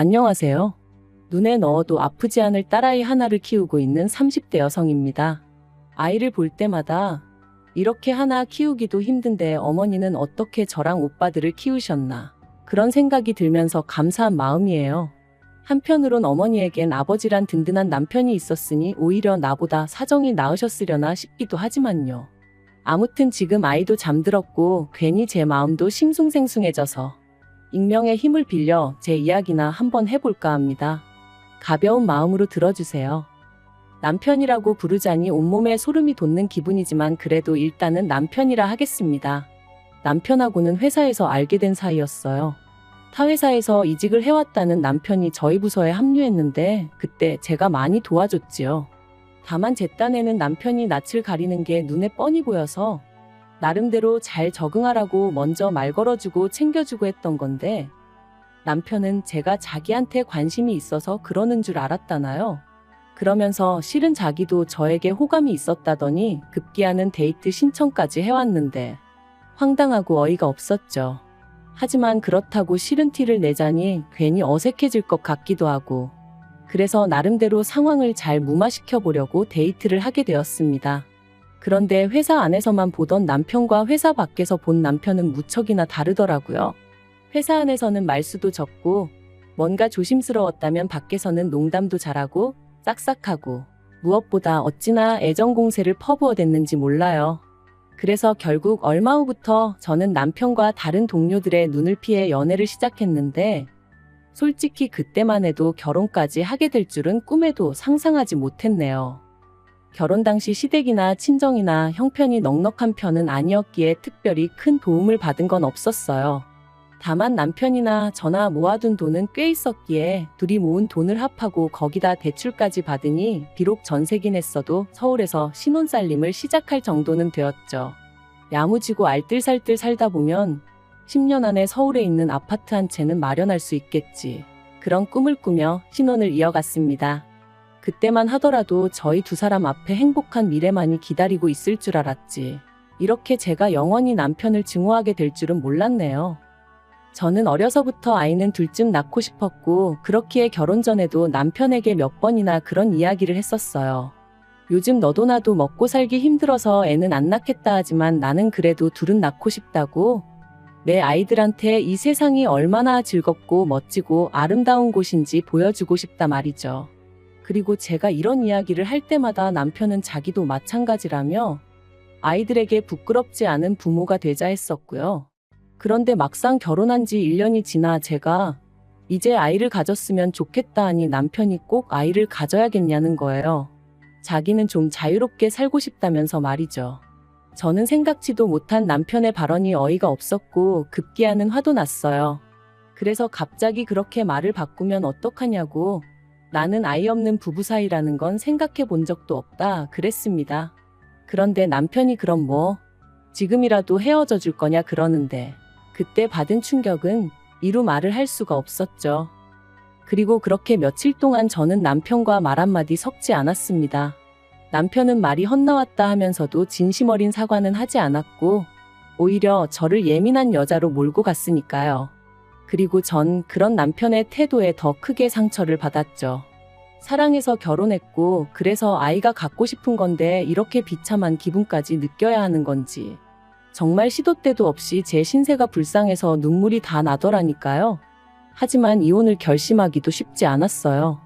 안녕하세요. 눈에 넣어도 아프지 않을 딸아이 하나를 키우고 있는 30대 여성입니다. 아이를 볼 때마다 이렇게 하나 키우기도 힘든데 어머니는 어떻게 저랑 오빠들을 키우셨나 그런 생각이 들면서 감사한 마음이에요. 한편으론 어머니에겐 아버지란 든든한 남편이 있었으니 오히려 나보다 사정이 나으셨으려나 싶기도 하지만요. 아무튼 지금 아이도 잠들었고 괜히 제 마음도 싱숭생숭해져서 익명의 힘을 빌려 제 이야기나 한번 해볼까 합니다. 가벼운 마음으로 들어주세요. 남편이라고 부르자니 온몸에 소름이 돋는 기분이지만 그래도 일단은 남편이라 하겠습니다. 남편하고는 회사에서 알게 된 사이였어요. 타 회사에서 이직을 해왔다는 남편이 저희 부서에 합류했는데 그때 제가 많이 도와줬지요. 다만 제 딴에는 남편이 낯을 가리는 게 눈에 뻔히 보여서 나름대로 잘 적응하라고 먼저 말 걸어주고 챙겨주고 했던 건데 남편은 제가 자기한테 관심이 있어서 그러는 줄 알았다나요? 그러면서 실은 자기도 저에게 호감이 있었다더니 급기야는 데이트 신청까지 해왔는데 황당하고 어이가 없었죠. 하지만 그렇다고 싫은 티를 내자니 괜히 어색해질 것 같기도 하고 그래서 나름대로 상황을 잘 무마시켜 보려고 데이트를 하게 되었습니다. 그런데 회사 안에서만 보던 남편과 회사 밖에서 본 남편은 무척이나 다르더라고요. 회사 안에서는 말수도 적고 뭔가 조심스러웠다면 밖에서는 농담도 잘하고 싹싹하고 무엇보다 어찌나 애정 공세를 퍼부어댔는지 몰라요. 그래서 결국 얼마 후부터 저는 남편과 다른 동료들의 눈을 피해 연애를 시작했는데 솔직히 그때만 해도 결혼까지 하게 될 줄은 꿈에도 상상하지 못했네요. 결혼 당시 시댁이나 친정이나 형편이 넉넉한 편은 아니었기에 특별히 큰 도움을 받은 건 없었어요. 다만 남편이나 저나 모아둔 돈은 꽤 있었기에 둘이 모은 돈을 합하고 거기다 대출까지 받으니 비록 전세긴 했어도 서울에서 신혼살림을 시작할 정도는 되었죠. 야무지고 알뜰살뜰 살다 보면 10년 안에 서울에 있는 아파트 한 채는 마련할 수 있겠지. 그런 꿈을 꾸며 신혼을 이어갔습니다. 그때만 하더라도 저희 두 사람 앞에 행복한 미래만이 기다리고 있을 줄 알았지. 이렇게 제가 영원히 남편을 증오하게 될 줄은 몰랐네요. 저는 어려서부터 아이는 둘쯤 낳고 싶었고 그렇기에 결혼 전에도 남편에게 몇 번이나 그런 이야기를 했었어요. 요즘 너도 나도 먹고 살기 힘들어서 애는 안 낳겠다 하지만 나는 그래도 둘은 낳고 싶다고. 내 아이들한테 이 세상이 얼마나 즐겁고 멋지고 아름다운 곳인지 보여주고 싶다 말이죠. 그리고 제가 이런 이야기를 할 때마다 남편은 자기도 마찬가지라며 아이들에게 부끄럽지 않은 부모가 되자 했었고요. 그런데 막상 결혼한 지 1년이 지나 제가 이제 아이를 가졌으면 좋겠다 하니 남편이 꼭 아이를 가져야겠냐는 거예요. 자기는 좀 자유롭게 살고 싶다면서 말이죠. 저는 생각지도 못한 남편의 발언이 어이가 없었고 급기야는 화도 났어요. 그래서 갑자기 그렇게 말을 바꾸면 어떡하냐고 나는 아이 없는 부부 사이라는 건 생각해 본 적도 없다 그랬습니다. 그런데 남편이 그럼 뭐 지금이라도 헤어져 줄 거냐 그러는데 그때 받은 충격은 이루 말을 할 수가 없었죠. 그리고 그렇게 며칠 동안 저는 남편과 말 한마디 섞지 않았습니다. 남편은 말이 헛나왔다 하면서도 진심 어린 사과는 하지 않았고 오히려 저를 예민한 여자로 몰고 갔으니까요. 그리고 전 그런 남편의 태도에 더 크게 상처를 받았죠. 사랑해서 결혼했고 그래서 아이가 갖고 싶은 건데 이렇게 비참한 기분까지 느껴야 하는 건지 정말 시도 때도 없이 제 신세가 불쌍해서 눈물이 다 나더라니까요. 하지만 이혼을 결심하기도 쉽지 않았어요.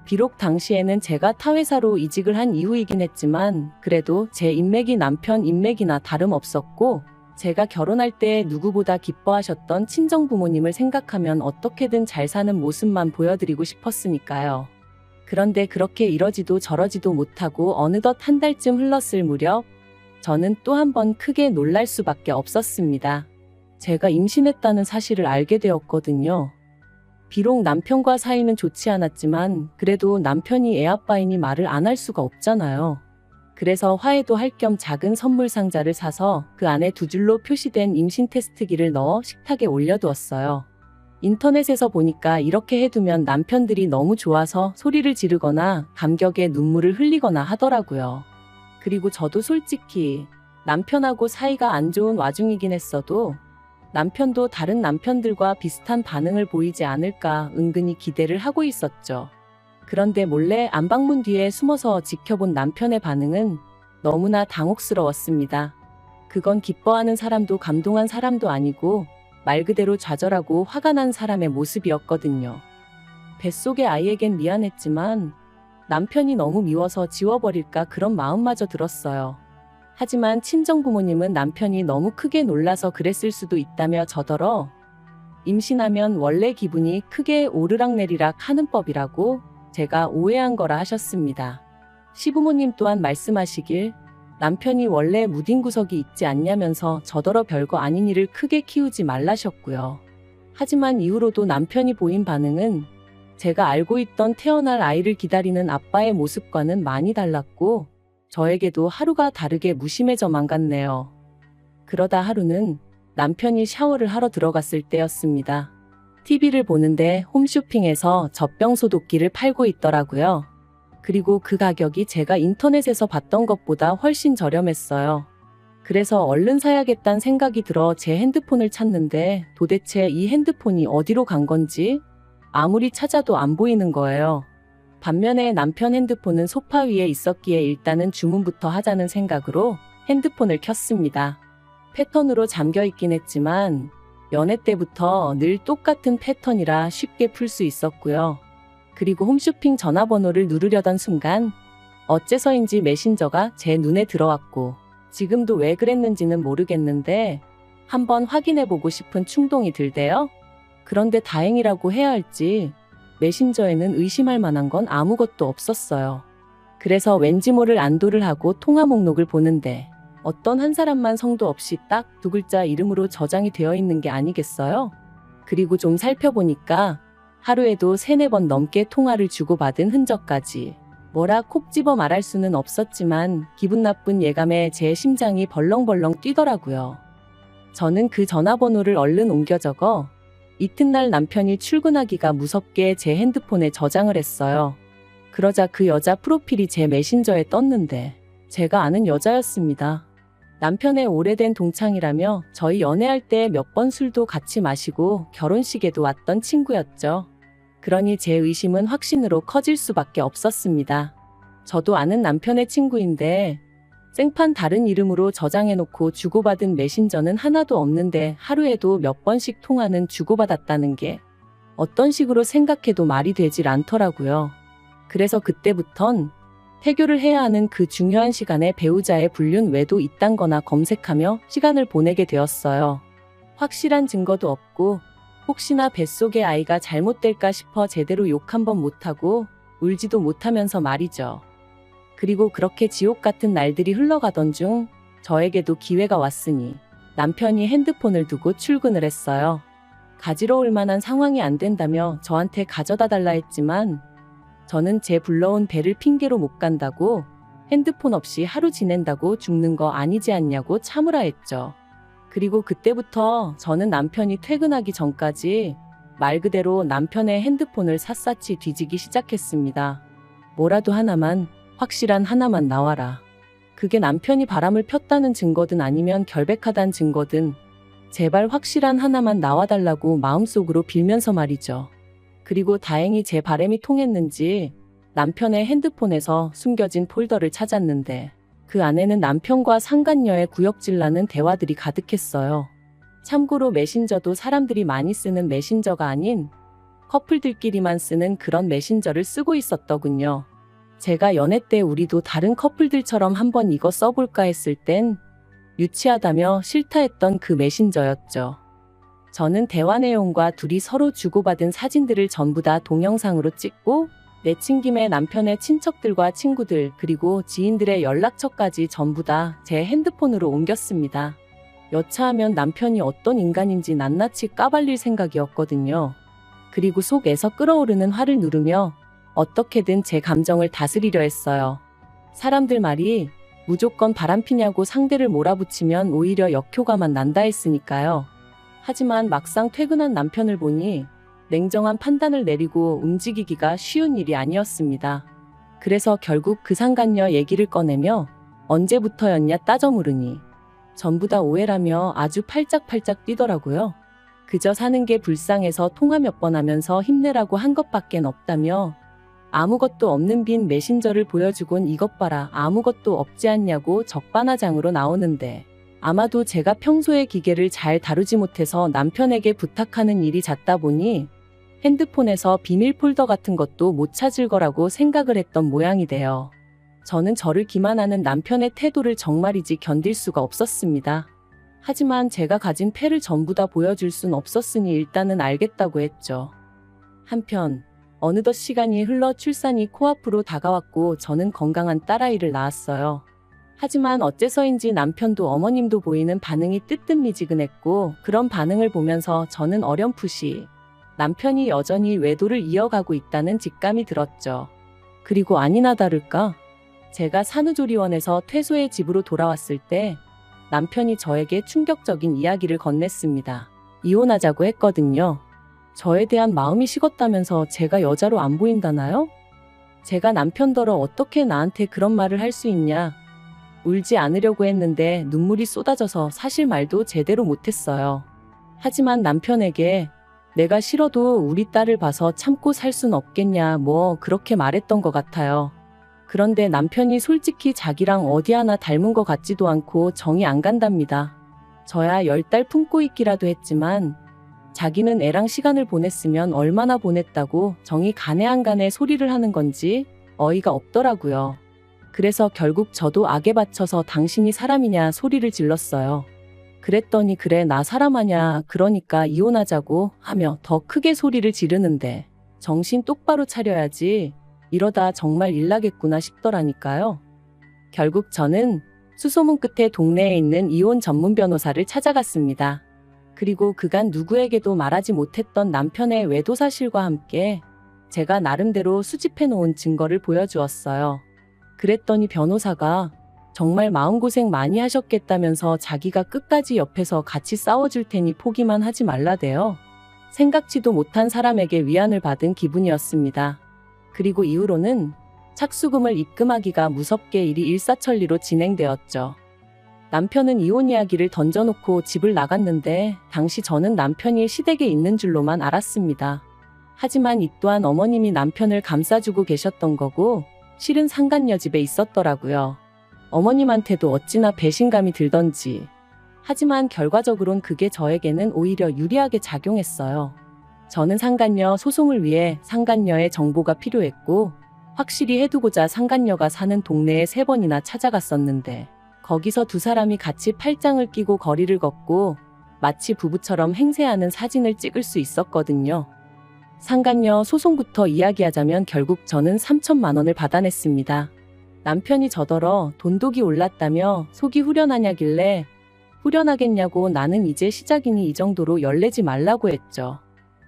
비록 당시에는 제가 타 회사로 이직을 한 이후이긴 했지만 그래도 제 인맥이 남편 인맥이나 다름없었고 제가 결혼할 때 누구보다 기뻐하셨던 친정부모님을 생각하면 어떻게든 잘 사는 모습만 보여드리고 싶었으니까요. 그런데 그렇게 이러지도 저러지도 못하고 어느덧 한 달쯤 흘렀을 무렵 저는 또 한 번 크게 놀랄 수밖에 없었습니다. 제가 임신했다는 사실을 알게 되었거든요. 비록 남편과 사이는 좋지 않았지만 그래도 남편이 애아빠이니 말을 안 할 수가 없잖아요. 그래서 화해도 할 겸 작은 선물 상자를 사서 그 안에 두 줄로 표시된 임신 테스트기를 넣어 식탁에 올려두었어요. 인터넷에서 보니까 이렇게 해두면 남편들이 너무 좋아서 소리를 지르거나 감격에 눈물을 흘리거나 하더라고요. 그리고 저도 솔직히 남편하고 사이가 안 좋은 와중이긴 했어도 남편도 다른 남편들과 비슷한 반응을 보이지 않을까 은근히 기대를 하고 있었죠. 그런데 몰래 안방문 뒤에 숨어서 지켜본 남편의 반응은 너무나 당혹스러웠습니다. 그건 기뻐하는 사람도 감동한 사람도 아니고 말 그대로 좌절하고 화가 난 사람의 모습이었거든요. 뱃속의 아이에겐 미안했지만 남편이 너무 미워서 지워버릴까 그런 마음마저 들었어요. 하지만 친정부모님은 남편이 너무 크게 놀라서 그랬을 수도 있다며 저더러 임신하면 원래 기분이 크게 오르락내리락 하는 법이라고 제가 오해한 거라 하셨습니다. 시부모님 또한 말씀하시길 남편이 원래 무딘 구석이 있지 않냐면서 저더러 별거 아닌 일을 크게 키우지 말라셨고요. 하지만 이후로도 남편이 보인 반응은 제가 알고 있던 태어날 아이를 기다리는 아빠의 모습과는 많이 달랐고 저에게도 하루가 다르게 무심해져만 갔네요. 그러다 하루는 남편이 샤워를 하러 들어갔을 때였습니다. TV를 보는데 홈쇼핑에서 젖병 소독기를 팔고 있더라고요. 그리고 그 가격이 제가 인터넷에서 봤던 것보다 훨씬 저렴했어요. 그래서 얼른 사야겠다는 생각이 들어 제 핸드폰을 찾는데 도대체 이 핸드폰이 어디로 간 건지 아무리 찾아도 안 보이는 거예요. 반면에 남편 핸드폰은 소파 위에 있었기에 일단은 주문부터 하자는 생각으로 핸드폰을 켰습니다. 패턴으로 잠겨 있긴 했지만 연애 때부터 늘 똑같은 패턴이라 쉽게 풀 수 있었고요. 그리고 홈쇼핑 전화번호를 누르려던 순간 어째서인지 메신저가 제 눈에 들어왔고 지금도 왜 그랬는지는 모르겠는데 한번 확인해보고 싶은 충동이 들대요. 그런데 다행이라고 해야 할지 메신저에는 의심할 만한 건 아무것도 없었어요. 그래서 왠지 모를 안도를 하고 통화 목록을 보는데 어떤 한 사람만 성도 없이 딱 두 글자 이름으로 저장이 되어 있는 게 아니겠어요? 그리고 좀 살펴보니까 하루에도 3-4번 넘게 통화를 주고받은 흔적까지. 뭐라 콕 집어 말할 수는 없었지만 기분 나쁜 예감에 제 심장이 벌렁벌렁 뛰더라고요. 저는 그 전화번호를 얼른 옮겨 적어 이튿날 남편이 출근하기가 무섭게 제 핸드폰에 저장을 했어요. 그러자 그 여자 프로필이 제 메신저에 떴는데 제가 아는 여자였습니다. 남편의 오래된 동창이라며 저희 연애할 때 몇 번 술도 같이 마시고 결혼식에도 왔던 친구였죠. 그러니 제 의심은 확신으로 커질 수밖에 없었습니다. 저도 아는 남편의 친구인데 생판 다른 이름으로 저장해놓고 주고받은 메신저는 하나도 없는데 하루에도 몇 번씩 통화는 주고받았다는 게 어떤 식으로 생각해도 말이 되질 않더라고요. 그래서 그때부턴 태교를 해야 하는 그 중요한 시간에 배우자의 불륜 외도 이딴 거나 검색하며 시간을 보내게 되었어요. 확실한 증거도 없고 혹시나 뱃속의 아이가 잘못될까 싶어 제대로 욕 한 번 못하고 울지도 못하면서 말이죠. 그리고 그렇게 지옥 같은 날들이 흘러가던 중 저에게도 기회가 왔으니 남편이 핸드폰을 두고 출근을 했어요. 가지러울 만한 상황이 안 된다며 저한테 가져다 달라 했지만 저는 제 불러온 배를 핑계로 못 간다고 핸드폰 없이 하루 지낸다고 죽는 거 아니지 않냐고 참으라 했죠. 그리고 그때부터 저는 남편이 퇴근하기 전까지 말 그대로 남편의 핸드폰을 샅샅이 뒤지기 시작했습니다. 뭐라도 하나만, 확실한 하나만 나와라. 그게 남편이 바람을 폈다는 증거든 아니면 결백하다는 증거든 제발 확실한 하나만 나와달라고 마음속으로 빌면서 말이죠. 그리고 다행히 제 바람이 통했는지 남편의 핸드폰에서 숨겨진 폴더를 찾았는데 그 안에는 남편과 상간녀의 구역질나는 대화들이 가득했어요. 참고로 메신저도 사람들이 많이 쓰는 메신저가 아닌 커플들끼리만 쓰는 그런 메신저를 쓰고 있었더군요. 제가 연애 때 우리도 다른 커플들처럼 한번 이거 써볼까 했을 땐 유치하다며 싫다 했던 그 메신저였죠. 저는 대화 내용과 둘이 서로 주고받은 사진들을 전부 다 동영상으로 찍고 내친 김에 남편의 친척들과 친구들 그리고 지인들의 연락처까지 전부 다 제 핸드폰으로 옮겼습니다. 여차하면 남편이 어떤 인간인지 낱낱이 까발릴 생각이었거든요. 그리고 속에서 끓어오르는 화를 누르며 어떻게든 제 감정을 다스리려 했어요. 사람들 말이 무조건 바람피냐고 상대를 몰아붙이면 오히려 역효과만 난다 했으니까요. 하지만 막상 퇴근한 남편을 보니 냉정한 판단을 내리고 움직이기가 쉬운 일이 아니었습니다. 그래서 결국 그 상간녀 얘기를 꺼내며 언제부터였냐 따져 물으니 전부 다 오해라며 아주 팔짝팔짝 뛰더라고요. 그저 사는 게 불쌍해서 통화 몇 번 하면서 힘내라고 한 것밖엔 없다며 아무것도 없는 빈 메신저를 보여주곤 이것 봐라 아무것도 없지 않냐고 적반하장으로 나오는데 아마도 제가 평소에 기계를 잘 다루지 못해서 남편에게 부탁하는 일이 잦다 보니 핸드폰에서 비밀 폴더 같은 것도 못 찾을 거라고 생각을 했던 모양이 돼요. 저는 저를 기만하는 남편의 태도를 정말이지 견딜 수가 없었습니다. 하지만 제가 가진 패를 전부 다 보여줄 순 없었으니 일단은 알겠다고 했죠. 한편 어느덧 시간이 흘러 출산이 코앞으로 다가왔고 저는 건강한 딸아이를 낳았어요. 하지만 어째서인지 남편도 어머님도 보이는 반응이 뜨뜻미지근했고 그런 반응을 보면서 저는 어렴풋이 남편이 여전히 외도를 이어가고 있다는 직감이 들었죠. 그리고 아니나 다를까 제가 산후조리원에서 퇴소해 집으로 돌아왔을 때 남편이 저에게 충격적인 이야기를 건넸습니다. 이혼하자고 했거든요. 저에 대한 마음이 식었다면서 제가 여자로 안 보인다나요? 제가 남편더러 어떻게 나한테 그런 말을 할 수 있냐. 울지 않으려고 했는데 눈물이 쏟아져서 사실 말도 제대로 못했어요. 하지만 남편에게 내가 싫어도 우리 딸을 봐서 참고 살 순 없겠냐 뭐 그렇게 말했던 것 같아요. 그런데 남편이 솔직히 자기랑 어디 하나 닮은 것 같지도 않고 정이 안 간답니다. 저야 10달 품고 있기라도 했지만 자기는 애랑 시간을 보냈으면 얼마나 보냈다고 정이 가네 안 가네 소리를 하는 건지 어이가 없더라고요. 그래서 결국 저도 악에 받쳐서 당신이 사람이냐 소리를 질렀어요. 그랬더니 그래 나 사람 아냐 그러니까 이혼하자고 하며 더 크게 소리를 지르는데 정신 똑바로 차려야지 이러다 정말 일 나겠구나 싶더라니까요. 결국 저는 수소문 끝에 동네에 있는 이혼 전문 변호사를 찾아갔습니다. 그리고 그간 누구에게도 말하지 못했던 남편의 외도 사실과 함께 제가 나름대로 수집해 놓은 증거를 보여주었어요. 그랬더니 변호사가 정말 마음고생 많이 하셨겠다면서 자기가 끝까지 옆에서 같이 싸워줄 테니 포기만 하지 말라대요. 생각지도 못한 사람에게 위안을 받은 기분이었습니다. 그리고 이후로는 착수금을 입금하기가 무섭게 일이 일사천리로 진행되었죠. 남편은 이혼 이야기를 던져놓고 집을 나갔는데 당시 저는 남편이 시댁에 있는 줄로만 알았습니다. 하지만 이 또한 어머님이 남편을 감싸주고 계셨던 거고 실은 상간녀 집에 있었더라고요. 어머님한테도 어찌나 배신감이 들던지. 하지만 결과적으론 그게 저에게는 오히려 유리하게 작용했어요. 저는 상간녀 소송을 위해 상간녀의 정보가 필요했고 확실히 해두고자 상간녀가 사는 동네에 3번이나 찾아갔었는데 거기서 두 사람이 같이 팔짱을 끼고 거리를 걷고 마치 부부처럼 행세하는 사진을 찍을 수 있었거든요. 상간녀 소송부터 이야기하자면 결국 저는 3천만 원을 받아냈습니다. 남편이 저더러 돈독이 올랐다며 속이 후련하냐길래 후련하겠냐고 나는 이제 시작이니 이 정도로 열내지 말라고 했죠.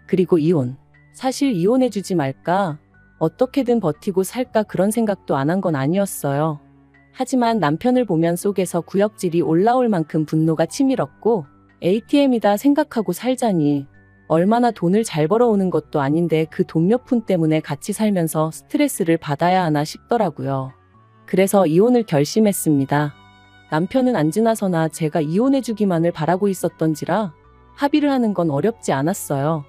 그리고 이혼. 사실 이혼해주지 말까? 어떻게든 버티고 살까 그런 생각도 안 한 건 아니었어요. 하지만 남편을 보면 속에서 구역질이 올라올 만큼 분노가 치밀었고 ATM이다 생각하고 살자니 얼마나 돈을 잘 벌어오는 것도 아닌데 그 돈 몇 푼 때문에 같이 살면서 스트레스를 받아야 하나 싶더라고요. 그래서 이혼을 결심했습니다. 남편은 안 지나서나 제가 이혼해주기만을 바라고 있었던지라 합의를 하는 건 어렵지 않았어요.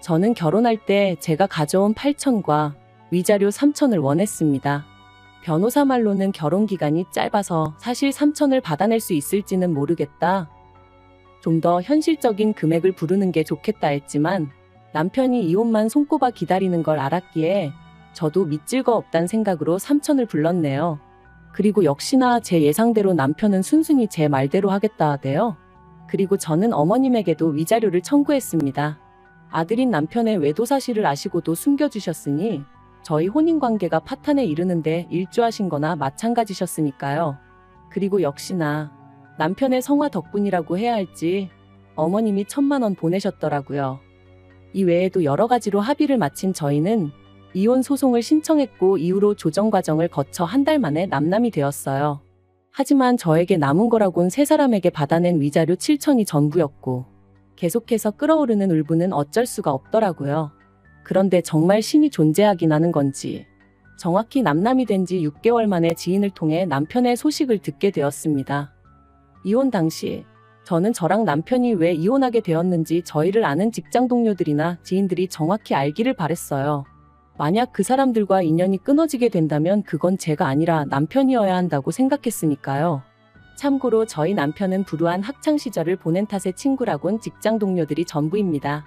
저는 결혼할 때 제가 가져온 8천과 위자료 3천을 원했습니다. 변호사 말로는 결혼 기간이 짧아서 사실 3천을 받아낼 수 있을지는 모르겠다. 좀 더 현실적인 금액을 부르는 게 좋겠다 했지만 남편이 이혼만 손꼽아 기다리는 걸 알았기에 저도 믿질 거 없단 생각으로 3천을 불렀네요. 그리고 역시나 제 예상대로 남편은 순순히 제 말대로 하겠다 하대요. 그리고 저는 어머님에게도 위자료를 청구했습니다. 아들인 남편의 외도 사실을 아시고도 숨겨주셨으니 저희 혼인관계가 파탄에 이르는데 일조하신 거나 마찬가지셨으니까요. 그리고 역시나 남편의 성화 덕분이라고 해야 할지 어머님이 1,000만 원 보내셨더라고요. 이 외에도 여러 가지로 합의를 마친 저희는 이혼 소송을 신청했고 이후로 조정 과정을 거쳐 한 달 만에 남남이 되었어요. 하지만 저에게 남은 거라곤 세 사람에게 받아낸 위자료 7천이 전부였고 계속해서 끓어오르는 울분은 어쩔 수가 없더라고요. 그런데 정말 신이 존재하긴 하는 건지 정확히 남남이 된 지 6개월 만에 지인을 통해 남편의 소식을 듣게 되었습니다. 이혼 당시 저는 저랑 남편이 왜 이혼하게 되었는지 저희를 아는 직장 동료들이나 지인들이 정확히 알기를 바랬어요. 만약 그 사람들과 인연이 끊어지게 된다면 그건 제가 아니라 남편이어야 한다고 생각했으니까요. 참고로 저희 남편은 불우한 학창 시절을 보낸 탓에 친구라곤 직장 동료들이 전부입니다.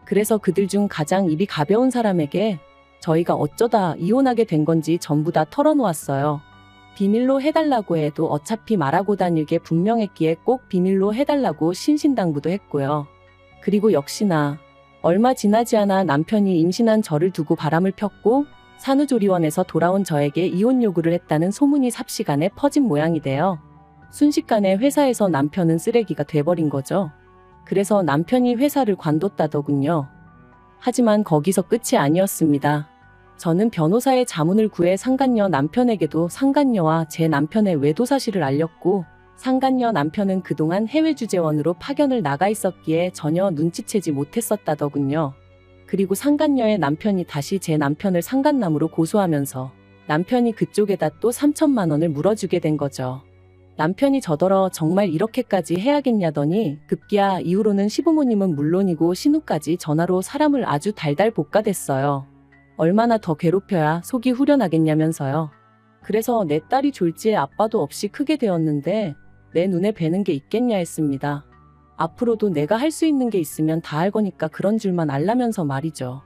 그래서 그들 중 가장 입이 가벼운 사람에게 저희가 어쩌다 이혼하게 된 건지 전부 다 털어놓았어요. 비밀로 해달라고 해도 어차피 말하고 다닐 게 분명했기에 꼭 비밀로 해달라고 신신당부도 했고요. 그리고 역시나 얼마 지나지 않아 남편이 임신한 저를 두고 바람을 폈고 산후조리원에서 돌아온 저에게 이혼 요구를 했다는 소문이 삽시간에 퍼진 모양이 돼요. 순식간에 회사에서 남편은 쓰레기가 돼버린 거죠. 그래서 남편이 회사를 관뒀다더군요. 하지만 거기서 끝이 아니었습니다. 저는 변호사의 자문을 구해 상간녀 남편에게도 상간녀와 제 남편의 외도 사실을 알렸고 상간녀 남편은 그동안 해외 주재원으로 파견을 나가 있었기에 전혀 눈치채지 못했었다더군요. 그리고 상간녀의 남편이 다시 제 남편을 상간남으로 고소하면서 남편이 그쪽에다 또 3천만 원을 물어주게 된 거죠. 남편이 저더러 정말 이렇게까지 해야겠냐더니 급기야 이후로는 시부모님은 물론이고 신우까지 전화로 사람을 아주 달달 볶아댔어요. 얼마나 더 괴롭혀야 속이 후련하겠냐면서요. 그래서 내 딸이 졸지에 아빠도 없이 크게 되었는데 내 눈에 뵈는 게 있겠냐 했습니다. 앞으로도 내가 할 수 있는 게 있으면 다 할 거니까 그런 줄만 알라면서 말이죠.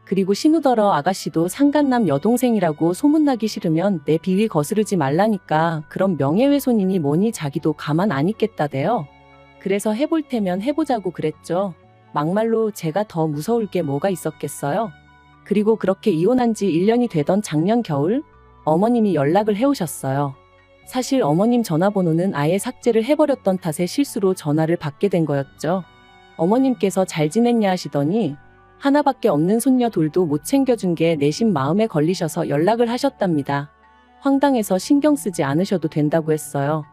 그리고 신우더러 아가씨도 상간남 여동생이라고 소문나기 싫으면 내 비위 거스르지 말라니까 그런 명예훼손이니 뭐니 자기도 가만 안 있겠다대요. 그래서 해볼 테면 해보자고 그랬죠. 막말로 제가 더 무서울 게 뭐가 있었겠어요. 그리고 그렇게 이혼한 지 1년이 되던 작년 겨울 어머님이 연락을 해오셨어요. 사실 어머님 전화번호는 아예 삭제를 해버렸던 탓에 실수로 전화를 받게 된 거였죠. 어머님께서 잘 지냈냐 하시더니 하나밖에 없는 손녀 돌도 못 챙겨준 게 내심 마음에 걸리셔서 연락을 하셨답니다. 황당해서 신경 쓰지 않으셔도 된다고 했어요.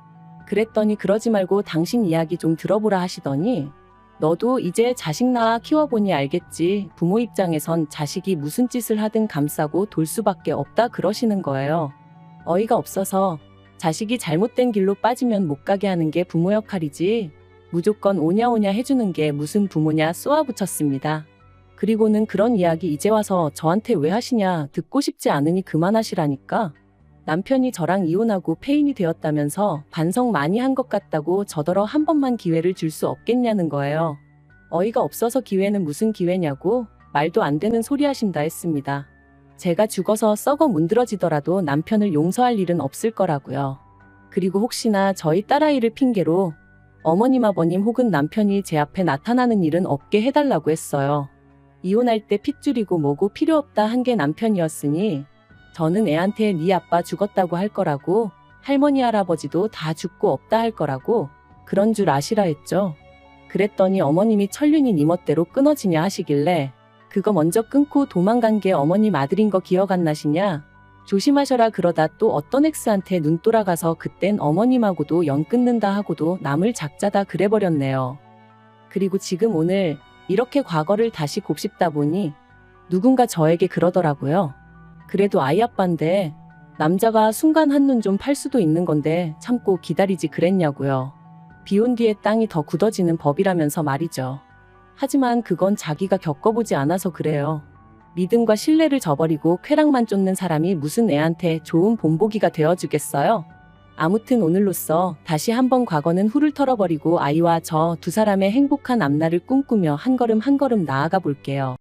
그랬더니 그러지 말고 당신 이야기 좀 들어보라 하시더니 너도 이제 자식 낳아 키워보니 알겠지. 부모 입장에선 자식이 무슨 짓을 하든 감싸고 돌 수밖에 없다 그러시는 거예요. 어이가 없어서 자식이 잘못된 길로 빠지면 못 가게 하는 게 부모 역할이지 무조건 오냐오냐 해주는 게 무슨 부모냐 쏘아붙였습니다. 그리고는 그런 이야기 이제 와서 저한테 왜 하시냐 듣고 싶지 않으니 그만하시라니까. 남편이 저랑 이혼하고 폐인이 되었다면서 반성 많이 한 것 같다고 저더러 한 번만 기회를 줄 수 없겠냐는 거예요. 어이가 없어서 기회는 무슨 기회냐고 말도 안 되는 소리 하신다 했습니다. 제가 죽어서 썩어 문드러지더라도 남편을 용서할 일은 없을 거라고요. 그리고 혹시나 저희 딸아이를 핑계로 어머님 아버님 혹은 남편이 제 앞에 나타나는 일은 없게 해달라고 했어요. 이혼할 때 핏줄이고 뭐고 필요 없다 한 게 남편이었으니 저는 애한테 네 아빠 죽었다고 할 거라고 할머니 할아버지도 다 죽고 없다 할 거라고 그런 줄 아시라 했죠. 그랬더니 어머님이 천륜이 네 멋대로 끊어지냐 하시길래 그거 먼저 끊고 도망간 게 어머님 아들인 거 기억 안 나시냐? 조심하셔라 그러다 또 어떤 엑스한테 눈 돌아가서 그땐 어머님하고도 연 끊는다 하고도 남을 작자다 그래버렸네요. 그리고 지금 오늘 이렇게 과거를 다시 곱씹다 보니 누군가 저에게 그러더라고요. 그래도 아이 아빠인데 남자가 순간 한눈 좀 팔 수도 있는 건데 참고 기다리지 그랬냐고요. 비온 뒤에 땅이 더 굳어지는 법이라면서 말이죠. 하지만 그건 자기가 겪어보지 않아서 그래요. 믿음과 신뢰를 저버리고 쾌락만 쫓는 사람이 무슨 애한테 좋은 본보기가 되어주겠어요? 아무튼 오늘로써 다시 한번 과거는 훌을 털어버리고 아이와 저 두 사람의 행복한 앞날을 꿈꾸며 한 걸음 한 걸음 나아가 볼게요.